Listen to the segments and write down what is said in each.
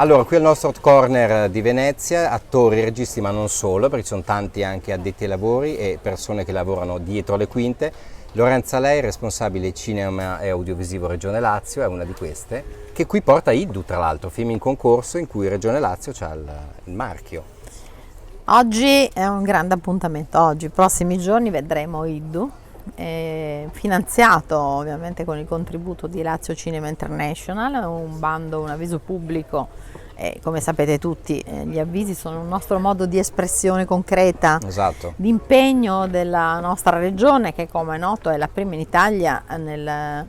Allora, qui al nostro Hot Corner di Venezia, attori, registi, ma non solo, perché ci sono tanti anche addetti ai lavori e persone che lavorano dietro le quinte. Lorenza Lei, responsabile cinema e audiovisivo Regione Lazio, è una di queste, che qui porta Iddu, tra l'altro, film in concorso in cui Regione Lazio ha il marchio. Oggi è un grande appuntamento, oggi, i prossimi giorni vedremo Iddu, finanziato ovviamente con il contributo di Lazio Cinema International, un bando, un avviso pubblico. Come sapete tutti, gli avvisi sono un nostro modo di espressione concreta, Esatto. di impegno della nostra regione, che come è noto è la prima in Italia nel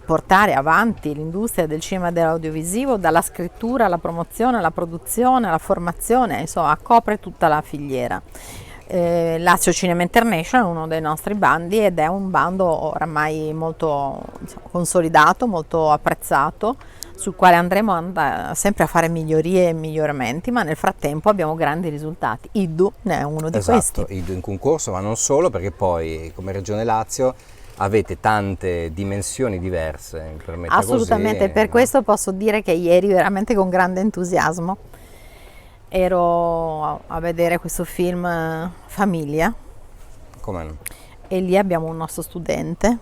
portare avanti l'industria del cinema e dell'audiovisivo, dalla scrittura alla promozione, alla produzione, alla formazione, insomma copre tutta la filiera. Lazio Cinema International è uno dei nostri bandi ed è un bando oramai molto consolidato, molto apprezzato, sul quale andremo sempre a fare migliorie e miglioramenti, ma nel frattempo abbiamo grandi risultati. Iddu ne è uno di questi. Esatto, Iddu in concorso, ma non solo, perché poi come Regione Lazio avete tante dimensioni diverse, mi permetta Assolutamente, così, per no? questo posso dire che ieri veramente con grande entusiasmo ero a vedere questo film Famiglia Come no? e lì abbiamo un nostro studente.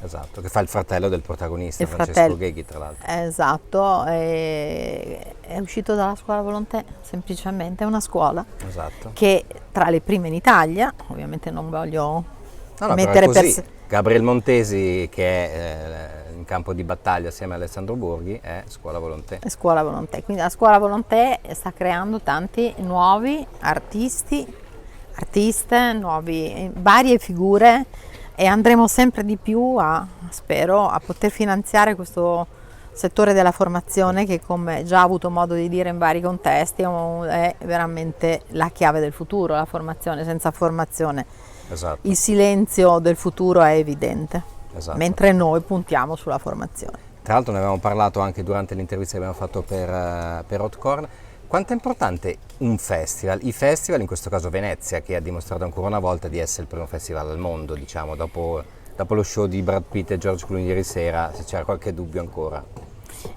Esatto, che fa il fratello del protagonista, Il Francesco fratello, Gheghi, tra l'altro. esatto, è uscito dalla scuola Volontè, semplicemente è una scuola Esatto. che tra le prime in Italia, ovviamente non voglio No, però è mettere così. Gabriel Montesi, che è in campo di battaglia assieme a Alessandro Borghi, è Scuola Volontè. Scuola Volontè, quindi la Scuola Volontè sta creando tanti nuovi artisti, artiste, varie figure, e andremo sempre di più spero, a poter finanziare questo settore della formazione che, come già ho avuto modo di dire in vari contesti, è veramente la chiave del futuro, la formazione. Senza formazione Esatto. il silenzio del futuro è evidente, Esatto. mentre noi puntiamo sulla formazione. Tra l'altro ne avevamo parlato anche durante l'intervista che abbiamo fatto per Hot Corner. Quanto è importante un festival? I festival, in questo caso Venezia, che ha dimostrato ancora una volta di essere il primo festival al mondo, diciamo, dopo lo show di Brad Pitt e George Clooney ieri sera, se c'era qualche dubbio ancora.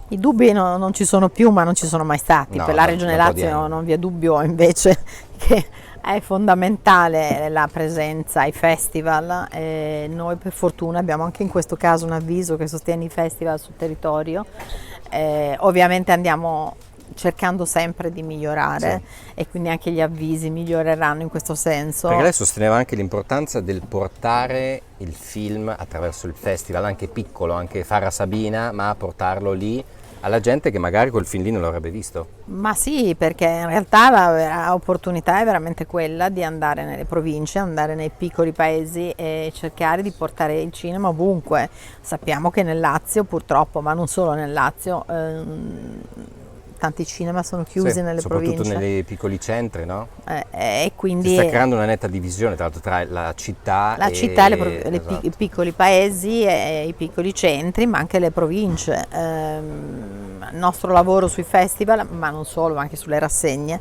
I dubbi non ci sono più, ma non ci sono mai stati. No, Per la Regione Lazio non vi è dubbio invece che è fondamentale la presenza ai festival. Noi per fortuna abbiamo anche in questo caso un avviso che sostiene i festival sul territorio. Ovviamente andiamo cercando sempre di migliorare, sì, e quindi anche gli avvisi miglioreranno in questo senso. Perché lei sosteneva anche l'importanza del portare il film attraverso il festival, anche piccolo, anche Fara Sabina, ma portarlo lì alla gente che magari quel film lì non l'avrebbe visto. Ma sì, perché in realtà la vera opportunità è veramente quella di andare nelle province, andare nei piccoli paesi e cercare di portare il cinema ovunque. Sappiamo che nel Lazio purtroppo, ma non solo nel Lazio, tanti cinema sono chiusi, sì, nelle soprattutto province. Soprattutto nei piccoli centri, no? E quindi si sta creando una netta divisione tra l'altro tra la città esatto, i piccoli paesi e i piccoli centri, ma anche le province. Il nostro lavoro sui festival, ma non solo, anche sulle rassegne,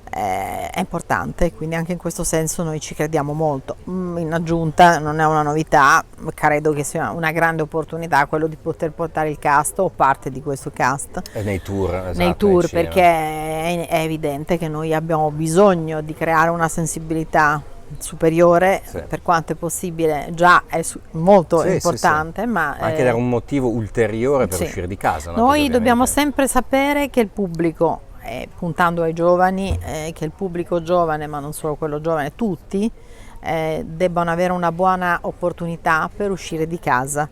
è importante, quindi anche in questo senso noi ci crediamo molto. In aggiunta, non è una novità, credo che sia una grande opportunità quello di poter portare il cast o parte di questo cast nei tour, esatto, nei tour, perché è evidente che noi abbiamo bisogno di creare una sensibilità superiore, sì, per quanto è possibile, già è molto importante, sì. Ma anche dare un motivo ulteriore per, sì, uscire di casa, no? Noi dobbiamo sempre sapere che il pubblico, puntando ai giovani, che il pubblico giovane, ma non solo quello giovane, tutti debbano avere una buona opportunità per uscire di casa.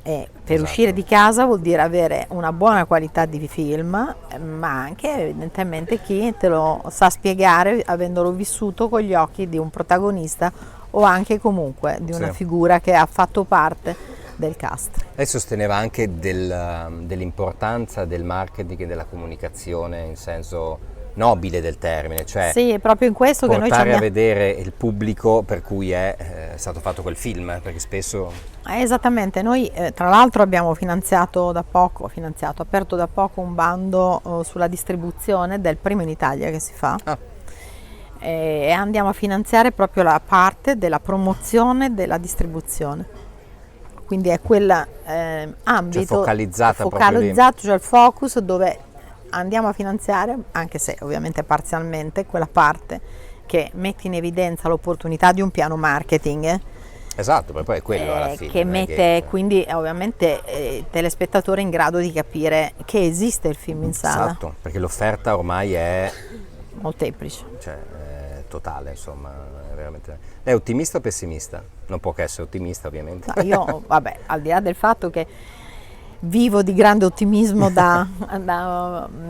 Per esatto, uscire di casa vuol dire avere una buona qualità di film, ma anche evidentemente chi te lo sa spiegare avendolo vissuto con gli occhi di un protagonista o anche comunque di una, sì, figura che ha fatto parte del cast. Lei sosteneva anche dell'importanza del marketing e della comunicazione in senso nobile del termine, cioè sì, proprio in questo che noi portare a vedere il pubblico per cui è stato fatto quel film, perché spesso... Esattamente, noi tra l'altro abbiamo aperto da poco un bando sulla distribuzione del primo in Italia che si fa. E andiamo a finanziare proprio la parte della promozione della distribuzione. Quindi è quell'ambito, cioè focalizzato, cioè il focus dove andiamo a finanziare, anche se ovviamente parzialmente, quella parte che mette in evidenza l'opportunità di un piano marketing. Esatto, poi è quello alla fine. Che mette quindi ovviamente il telespettatore in grado di capire che esiste il film in sala. Esatto, perché l'offerta ormai è molteplice. Cioè, totale, insomma, è veramente. Lei è ottimista o pessimista? Non può che essere ottimista, ovviamente. No, io, vabbè, al di là del fatto che vivo di grande ottimismo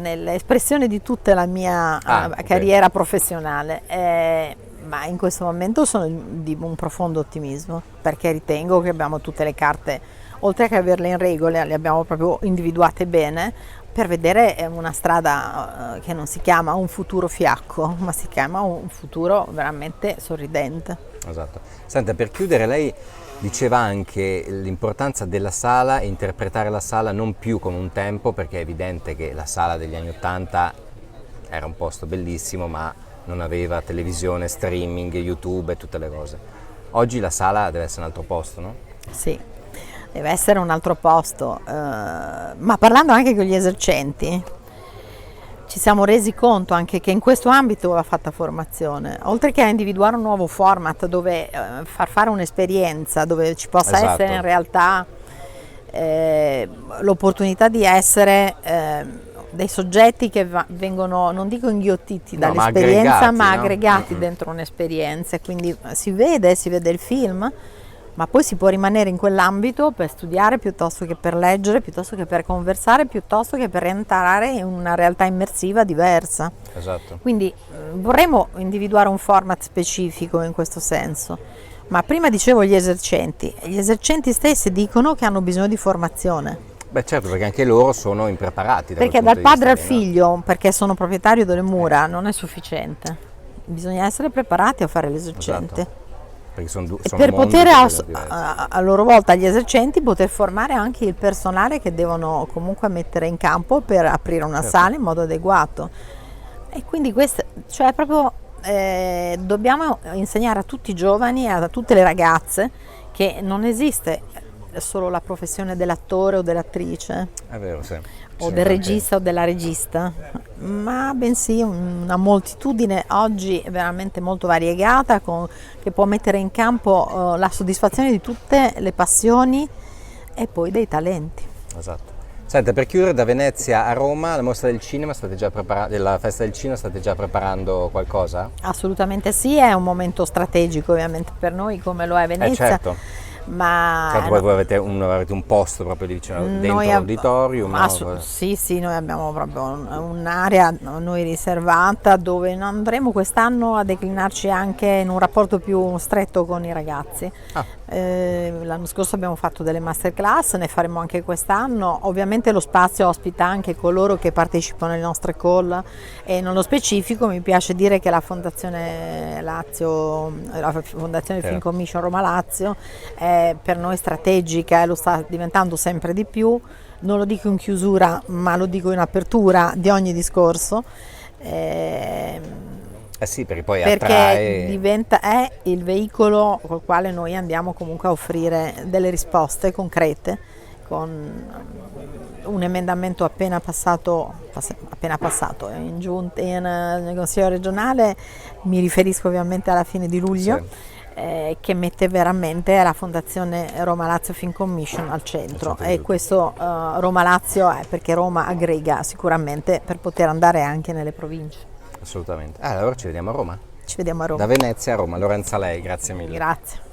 nell'espressione di tutta la mia carriera professionale, ma in questo momento sono di un profondo ottimismo, perché ritengo che abbiamo tutte le carte, oltre che averle in regola, le abbiamo proprio individuate bene, per vedere una strada che non si chiama un futuro fiacco, ma si chiama un futuro veramente sorridente. Esatto. Senta, per chiudere, lei diceva anche l'importanza della sala e interpretare la sala non più come un tempo, perché è evidente che la sala degli anni '80 era un posto bellissimo, ma non aveva televisione, streaming, YouTube e tutte le cose. Oggi la sala deve essere un altro posto, no? Sì, deve essere un altro posto, ma parlando anche con gli esercenti, ci siamo resi conto anche che in questo ambito va fatta formazione, oltre che a individuare un nuovo format dove far fare un'esperienza, dove ci possa essere in realtà l'opportunità di essere dei soggetti che vengono, non dico inghiottiti dall'esperienza, ma aggregati dentro un'esperienza, e quindi si vede il film, ma poi si può rimanere in quell'ambito per studiare piuttosto che per leggere, piuttosto che per conversare, piuttosto che per entrare in una realtà immersiva diversa. Esatto. Quindi vorremmo individuare un format specifico in questo senso, ma prima dicevo gli esercenti stessi dicono che hanno bisogno di formazione. Beh certo, perché anche loro sono impreparati. Perché dal padre al figlio, perché sono proprietario delle mura, non è sufficiente. Bisogna essere preparati a fare l'esercente. Esatto. Perché sono per poter a loro volta gli esercenti poter formare anche il personale che devono comunque mettere in campo per aprire una sala in modo adeguato. E quindi questo, cioè proprio dobbiamo insegnare a tutti i giovani e a tutte le ragazze che non esiste solo la professione dell'attore o dell'attrice, è vero, sì. o del regista o della regista, ma bensì una moltitudine oggi veramente molto variegata che può mettere in campo la soddisfazione di tutte le passioni e poi dei talenti. Esatto. Senta, per chiudere, da Venezia a Roma, la mostra del cinema, della festa del cinema, state già preparando qualcosa? Assolutamente sì, è un momento strategico ovviamente per noi come lo è Venezia. Certo. Ma certo, voi avete un posto proprio lì vicino dentro l'auditorium? Sì, noi abbiamo proprio un'area riservata dove andremo quest'anno a declinarci anche in un rapporto più stretto con i ragazzi. L'anno scorso abbiamo fatto delle masterclass, ne faremo anche quest'anno. Ovviamente lo spazio ospita anche coloro che partecipano alle nostre call, e nello specifico mi piace dire che la Fondazione Film Commission Roma Lazio è per noi strategica e lo sta diventando sempre di più. Non lo dico in chiusura, ma lo dico in apertura di ogni discorso. Sì, perché poi è il veicolo col quale noi andiamo comunque a offrire delle risposte concrete, con un emendamento appena passato in giunta nel Consiglio regionale, mi riferisco ovviamente alla fine di luglio. Sì. Che mette veramente la Fondazione Roma Lazio Film Commission al centro, e questo Roma Lazio è perché Roma aggrega sicuramente per poter andare anche nelle province. Assolutamente. Allora ci vediamo a Roma. Ci vediamo a Roma. Da Venezia a Roma. Lorenza Lei, grazie mille. Grazie.